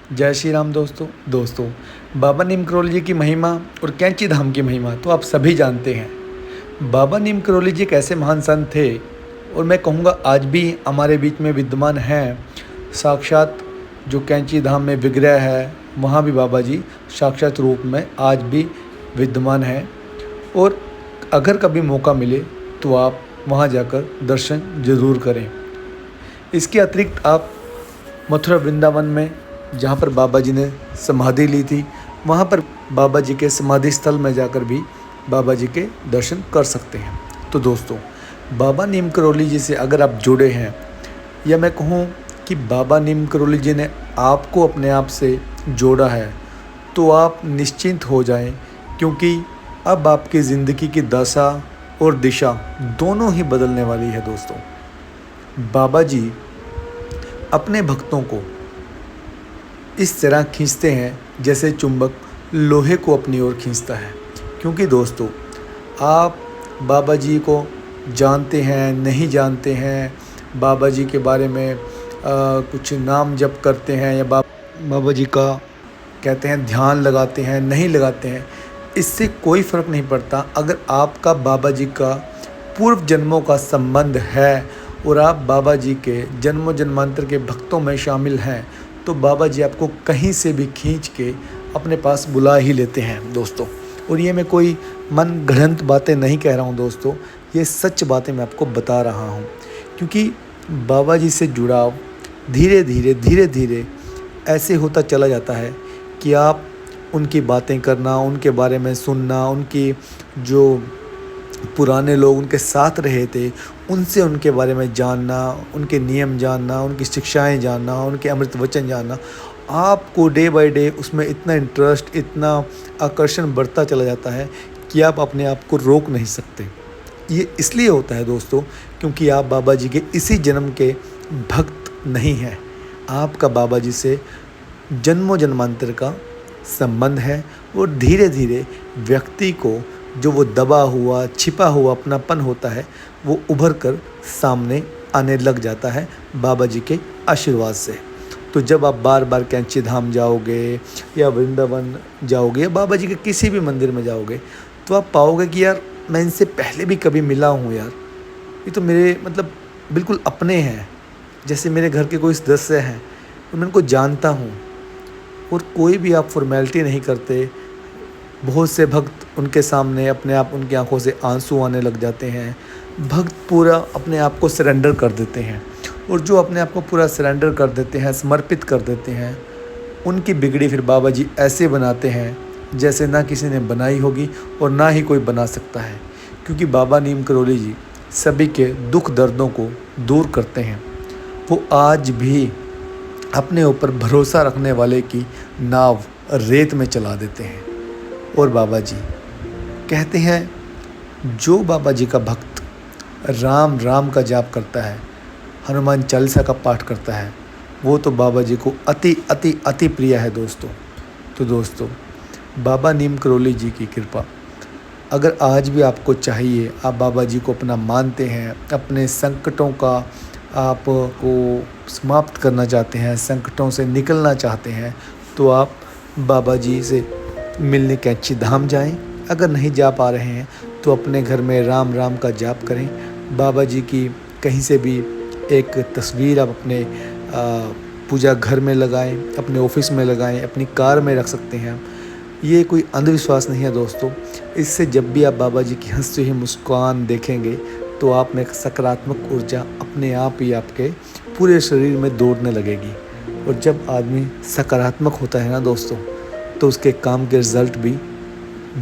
जय श्री राम दोस्तों बाबा नीम करोली जी की महिमा और कैंची धाम की महिमा तो आप सभी जानते हैं। बाबा नीम करोली जी एक ऐसे महान संत थे और मैं कहूँगा आज भी हमारे बीच में विद्यमान हैं। साक्षात जो कैंची धाम में विग्रह है वहाँ भी बाबा जी साक्षात रूप में आज भी विद्यमान हैं। और अगर कभी मौका मिले तो आप वहाँ जाकर दर्शन ज़रूर करें। इसके अतिरिक्त आप मथुरा वृंदावन में जहाँ पर बाबा जी ने समाधि ली थी वहाँ पर बाबा जी के समाधि स्थल में जाकर भी बाबा जी के दर्शन कर सकते हैं। तो दोस्तों बाबा नीम करोली जी से अगर आप जुड़े हैं या मैं कहूँ कि बाबा नीम करोली जी ने आपको अपने आप से जोड़ा है तो आप निश्चिंत हो जाएं, क्योंकि अब आपकी ज़िंदगी की दशा और दिशा दोनों ही बदलने वाली है। दोस्तों बाबा जी अपने भक्तों को इस तरह खींचते हैं जैसे चुंबक लोहे को अपनी ओर खींचता है। क्योंकि दोस्तों आप बाबा जी को जानते हैं नहीं जानते हैं, बाबा जी के बारे में कुछ नाम जप करते हैं या बाबा जी का कहते हैं ध्यान लगाते हैं नहीं लगाते हैं, इससे कोई फ़र्क नहीं पड़ता। अगर आपका बाबा जी का पूर्व जन्मों का संबंध है और आप बाबा जी के जन्मों जन्मांतर के भक्तों में शामिल हैं तो बाबा जी आपको कहीं से भी खींच के अपने पास बुला ही लेते हैं दोस्तों। और ये मैं कोई मन गढ़ंत बातें नहीं कह रहा हूँ दोस्तों, ये सच बातें मैं आपको बता रहा हूँ। क्योंकि बाबा जी से जुड़ाव धीरे धीरे ऐसे होता चला जाता है कि आप उनकी बातें करना, उनके बारे में सुनना, उनकी जो पुराने लोग उनके साथ रहे थे उनसे उनके बारे में जानना, उनके नियम जानना, उनकी शिक्षाएं जानना, उनके अमृत वचन जानना, आपको डे बाय डे उसमें इतना इंटरेस्ट, इतना आकर्षण बढ़ता चला जाता है कि आप अपने आप को रोक नहीं सकते। ये इसलिए होता है दोस्तों क्योंकि आप बाबा जी के इसी जन्म के भक्त नहीं हैं। आपका बाबा जी से जन्मों जन्मांतर का संबंध है और धीरे धीरे व्यक्ति को जो वो दबा हुआ छिपा हुआ अपनापन होता है वो उभर कर सामने आने लग जाता है बाबा जी के आशीर्वाद से। तो जब आप बार बार कैंची धाम जाओगे या वृंदावन जाओगे या बाबा जी के किसी भी मंदिर में जाओगे तो आप पाओगे कि यार मैं इनसे पहले भी कभी मिला हूँ यार, ये तो मेरे मतलब बिल्कुल अपने हैं, जैसे मेरे घर के कोई सदस्य हैं तो मैं इनको जानता हूँ। और कोई भी आप फॉर्मेलिटी नहीं करते। बहुत से भक्त उनके सामने अपने आप उनकी आंखों से आंसू आने लग जाते हैं। भक्त पूरा अपने आप को सरेंडर कर देते हैं और जो अपने आप को पूरा सरेंडर कर देते हैं, समर्पित कर देते हैं, उनकी बिगड़ी फिर बाबा जी ऐसे बनाते हैं जैसे ना किसी ने बनाई होगी और ना ही कोई बना सकता है। क्योंकि बाबा नीम करोली जी सभी के दुख दर्दों को दूर करते हैं। वो आज भी अपने ऊपर भरोसा रखने वाले की नाव रेत में चला देते हैं। और बाबा जी कहते हैं जो बाबा जी का भक्त राम राम का जाप करता है, हनुमान चालीसा का पाठ करता है, वो तो बाबा जी को अति अति अति प्रिय है दोस्तों। तो दोस्तों बाबा नीम करोली जी की कृपा अगर आज भी आपको चाहिए, आप बाबा जी को अपना मानते हैं, अपने संकटों का आप को समाप्त करना चाहते हैं, संकटों से निकलना चाहते हैं, तो आप बाबा जी से मिलने कैंची धाम जाएं। अगर नहीं जा पा रहे हैं तो अपने घर में राम राम का जाप करें। बाबा जी की कहीं से भी एक तस्वीर आप अपने पूजा घर में लगाएं, अपने ऑफिस में लगाएं, अपनी कार में रख सकते हैं। ये कोई अंधविश्वास नहीं है दोस्तों। इससे जब भी आप बाबा जी की हंसती हुई मुस्कान देखेंगे तो आप में एक सकारात्मक ऊर्जा अपने आप ही आपके पूरे शरीर में दौड़ने लगेगी। और जब आदमी सकारात्मक होता है ना दोस्तों तो उसके काम के रिज़ल्ट भी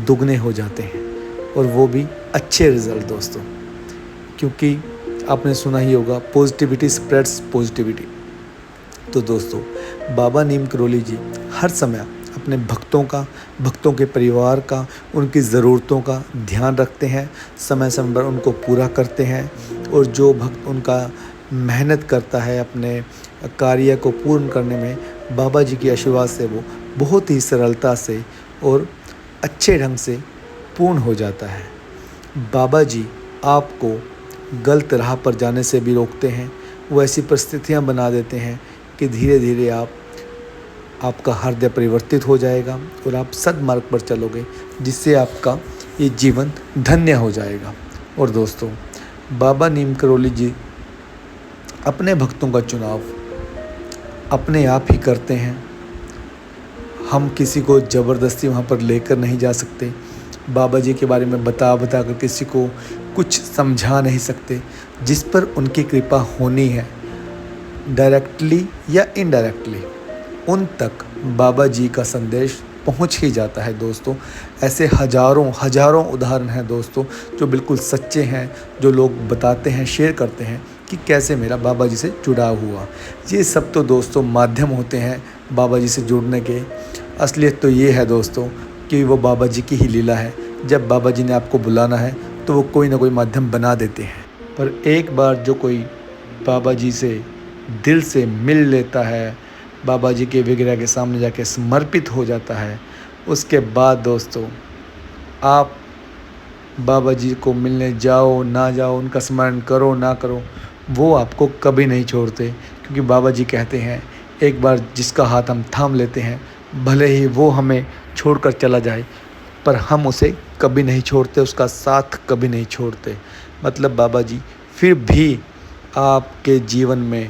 दुगने हो जाते हैं और वो भी अच्छे रिज़ल्ट दोस्तों। क्योंकि आपने सुना ही होगा पॉजिटिविटी स्प्रेड्स पॉजिटिविटी। तो दोस्तों बाबा नीम करोली जी हर समय अपने भक्तों के परिवार का, उनकी ज़रूरतों का ध्यान रखते हैं, समय समय पर उनको पूरा करते हैं। और जो भक्त उनका मेहनत करता है अपने कार्य को पूर्ण करने में, बाबा जी के आशीर्वाद से वो बहुत ही सरलता से और अच्छे ढंग से पूर्ण हो जाता है। बाबा जी आपको गलत राह पर जाने से भी रोकते हैं। वो ऐसी परिस्थितियाँ बना देते हैं कि धीरे धीरे आप आपका हृदय परिवर्तित हो जाएगा और आप सद्मार्ग पर चलोगे, जिससे आपका ये जीवन धन्य हो जाएगा। और दोस्तों, बाबा नीम करोली जी अपने भक्तों का चुनाव अपने आप ही करते हैं। हम किसी को ज़बरदस्ती वहाँ पर लेकर नहीं जा सकते। बाबा जी के बारे में बता कर किसी को कुछ समझा नहीं सकते। जिस पर उनकी कृपा होनी है, डायरेक्टली या इनडायरेक्टली, उन तक बाबा जी का संदेश पहुंच ही जाता है दोस्तों। ऐसे हजारों उदाहरण हैं दोस्तों, जो बिल्कुल सच्चे हैं, जो लोग बताते हैं, शेयर करते हैं कि कैसे मेरा बाबा जी से जुड़ाव हुआ। ये सब तो दोस्तों माध्यम होते हैं बाबा जी से जुड़ने के। असलियत तो ये है दोस्तों कि वो बाबा जी की ही लीला है। जब बाबा जी ने आपको बुलाना है तो वो कोई ना कोई माध्यम बना देते हैं। पर एक बार जो कोई बाबा जी से दिल से मिल लेता है, बाबा जी के विग्रह के सामने जाके समर्पित हो जाता है, उसके बाद दोस्तों आप बाबा जी को मिलने जाओ ना जाओ, उनका स्मरण करो ना करो, वो आपको कभी नहीं छोड़ते। क्योंकि बाबा जी कहते हैं, एक बार जिसका हाथ हम थाम लेते हैं, भले ही वो हमें छोड़कर चला जाए, पर हम उसे कभी नहीं छोड़ते, उसका साथ कभी नहीं छोड़ते। मतलब बाबा जी फिर भी आपके जीवन में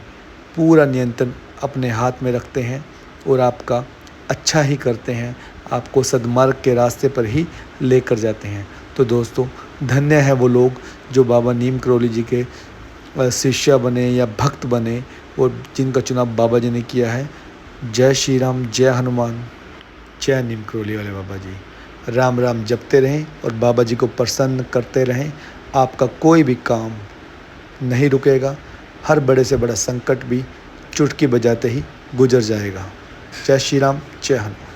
पूरा नियंत्रण अपने हाथ में रखते हैं और आपका अच्छा ही करते हैं, आपको सद्मार्ग के रास्ते पर ही लेकर जाते हैं। तो दोस्तों, धन्य है वो लोग जो बाबा नीम करोली जी के शिष्य बने या भक्त बने और जिनका चुनाव बाबा जी ने किया है। जय श्री राम, जय हनुमान, जय नीम करोली वाले बाबा जी। राम राम जपते रहें और बाबा जी को प्रसन्न करते रहें। आपका कोई भी काम नहीं रुकेगा। हर बड़े से बड़ा संकट भी चुटकी बजाते ही गुजर जाएगा। जय श्री राम, जय हनुमान।